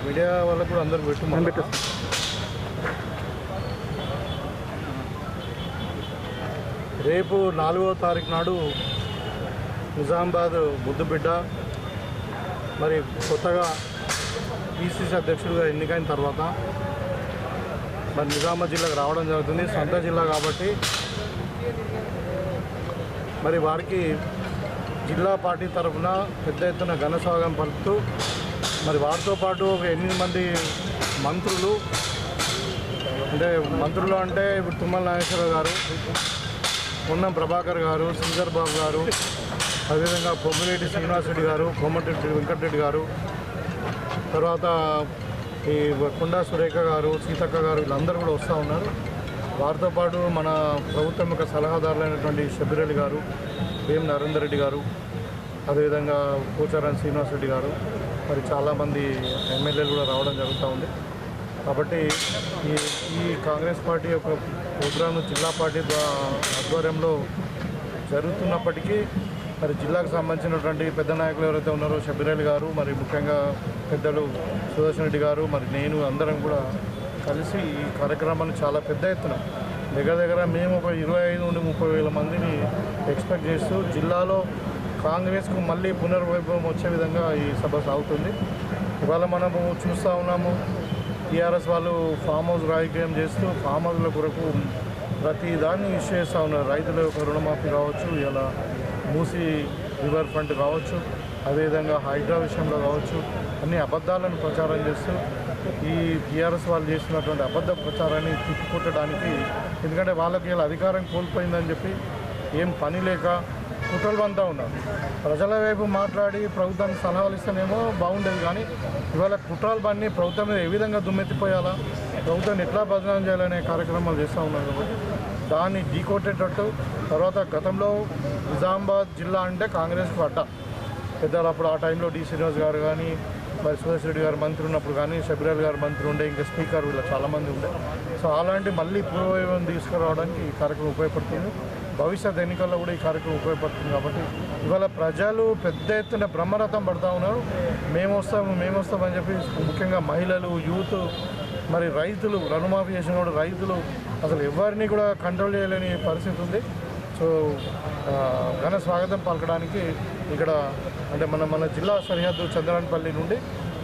Media వాళ్ళకు కూడా అందరికి పెట్టు. రేపు 4వ తారీఖు నాడు నిజామాబాద్ ముద్దుబిడ్డ మరి కొత్తగా పిసిసి అధ్యక్షుడిగా ఎన్నికైన తర్వాత మరి నిజామాబాద్ జిల్లాకు రావడం జరుగుతుంది. సొంత జిల్లా కాబట్టి మరి వారికి జిల్లా పార్టీ తరఫున పెద్ద ఎత్తున ఘన స్వాగతం పలుకుతూ మరి వారితో పాటు ఒక 8 మంది మంత్రులు అంటే ఇప్పుడు తుమ్మల నాగేశ్వరరావు గారు, పొన్నం ప్రభాకర్ గారు, శ్రీధర్ బాబు గారు, అదేవిధంగా పొంగులేటి శ్రీనివాసరెడ్డి గారు, కోమటిరెడ్డి వెంకటరెడ్డి గారు, తర్వాత ఈ కొండా సురేఖ గారు, సీతక్క గారు వీళ్ళందరూ కూడా వస్తూ ఉన్నారు. వారితో పాటు మన ప్రభుత్వం యొక్క సలహాదారులైనటువంటి షబ్బీర్ గారు, వేం నరేందర్ రెడ్డి గారు, అదేవిధంగా పోచారం శ్రీనివాసరెడ్డి గారు, మరి చాలామంది ఎమ్మెల్యేలు కూడా రావడం జరుగుతూ ఉంది. కాబట్టి ఈ కాంగ్రెస్ పార్టీ యొక్క ప్రోగ్రాం జిల్లా పార్టీ ఆధ్వర్యంలో జరుగుతున్నప్పటికీ మరి జిల్లాకు సంబంధించినటువంటి పెద్ద నాయకులు ఎవరైతే ఉన్నారో షబ్బీర్ గారు, మరి ముఖ్యంగా పెద్దలు సుదర్శన్ రెడ్డి గారు, మరి నేను అందరం కూడా కలిసి ఈ కార్యక్రమాన్ని చాలా పెద్ద ఎత్తున దగ్గర మేము ఒక 25 నుండి 30 వేల మందిని ఎక్స్పెక్ట్ చేస్తూ జిల్లాలో కాంగ్రెస్కు మళ్ళీ పునర్వైభవం వచ్చే విధంగా ఈ సభ సాగుతుంది. ఇవాళ మనము చూస్తూ ఉన్నాము, టీఆర్ఎస్ వాళ్ళు ఫామ్ హౌస్ రాజకీయం చేస్తూ ఫామ్ హౌస్ల కొరకు ప్రతి దాన్ని ఇష్యూ చేస్తూ ఉన్నారు. రైతుల యొక్క రుణమాఫీ కావచ్చు, ఇలా మూసీ రివర్ ఫ్రంట్ కావచ్చు, అదేవిధంగా హైడ్రా విషయంలో కావచ్చు, అన్ని అబద్ధాలను ప్రచారం చేస్తూ ఈ టీఆర్ఎస్ వాళ్ళు చేస్తున్నటువంటి అబద్ధ ప్రచారాన్ని తిప్పికొట్టడానికి, ఎందుకంటే వాళ్ళకి ఇలా అధికారం కోల్పోయిందని చెప్పి ఏం పని లేక కుట్రలు అంతా ఉన్నారు. ప్రజల వైపు మాట్లాడి ప్రభుత్వానికి సలహాలు ఇస్తేనేమో బాగుండేది, కానీ ఇవాళ కుట్రాలు పని ప్రభుత్వం మీద ఏ విధంగా దుమ్మెత్తిపోయాలా, ప్రభుత్వాన్ని ఎట్లా బదనాం చేయాలనే కార్యక్రమాలు చేస్తూ ఉన్నారు. కాబట్టి దాన్ని ఢీకొట్టేటట్టు తర్వాత గతంలో నిజామాబాద్ జిల్లా అంటే కాంగ్రెస్కు అడ్డ పెద్దలు, అప్పుడు ఆ టైంలో డి శ్రీనివాస్ గారు కానీ, మరి సుదర్శన్ రెడ్డి గారు మంత్రి ఉన్నప్పుడు కానీ, షబ్బీర్ గారు మంత్రి ఉండే, ఇంకా స్పీకర్ వీళ్ళ చాలామంది ఉండే. సో అలాంటి మళ్ళీ పూర్వవైభవం తీసుకురావడానికి ఈ కార్యక్రమం ఉపయోగపడుతుంది. భవిష్యత్ ఎన్నికల్లో కూడా ఈ కార్యక్రమం ఉపయోగపడుతుంది. కాబట్టి ఇవాళ ప్రజలు పెద్ద ఎత్తున బ్రహ్మరథం పడుతూ ఉన్నారు. మేము వస్తామని చెప్పి ముఖ్యంగా మహిళలు, యూత్, మరి రైతులు, రుణమాఫీ చేసిన కూడా రైతులు అసలు ఎవరిని కూడా కంట్రోల్ చేయలేని పరిస్థితి ఉంది. సో ఘన స్వాగతం పలకడానికి ఇక్కడ అంటే మన జిల్లా సరిహద్దు చంద్రానపల్లి నుండి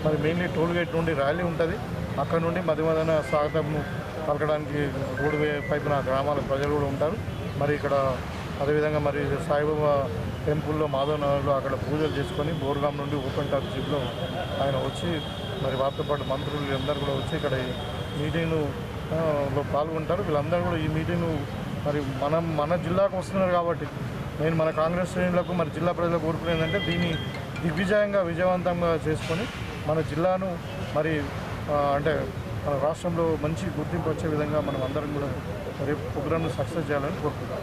మరి మెయిన్లీ టోల్ గేట్ నుండి ర్యాలీ ఉంటుంది. అక్కడ నుండి మధ్యమదన స్వాగతం పలకడానికి రోడ్డు పైపున గ్రామాల ప్రజలు కూడా ఉంటారు. మరి ఇక్కడ అదేవిధంగా మరి సాయిబాబా టెంపుల్లో మాధవ్ నగర్లో అక్కడ పూజలు చేసుకొని బోర్గాం నుండి ఓపెన్ టాప్ జీప్లో ఆయన వచ్చి మరి వారితో పాటు మంత్రులు అందరూ కూడా వచ్చి ఇక్కడ మీటింగ్లో పాల్గొంటారు. వీళ్ళందరూ కూడా ఈ మీటింగ్ మరి మన జిల్లాకు వస్తున్నారు కాబట్టి నేను మన కాంగ్రెస్ శ్రేణులకు మరి జిల్లా ప్రజలకు కోరుకునేది ఏంటంటే దీన్ని విజయవంతంగా చేసుకొని మన జిల్లాను మరి అంటే మన రాష్ట్రంలో మంచి గుర్తింపు వచ్చే విధంగా మనం అందరం కూడా రేపు ప్రోగ్రామ్ను సక్సెస్ చేయాలని కోరుకుంటాం.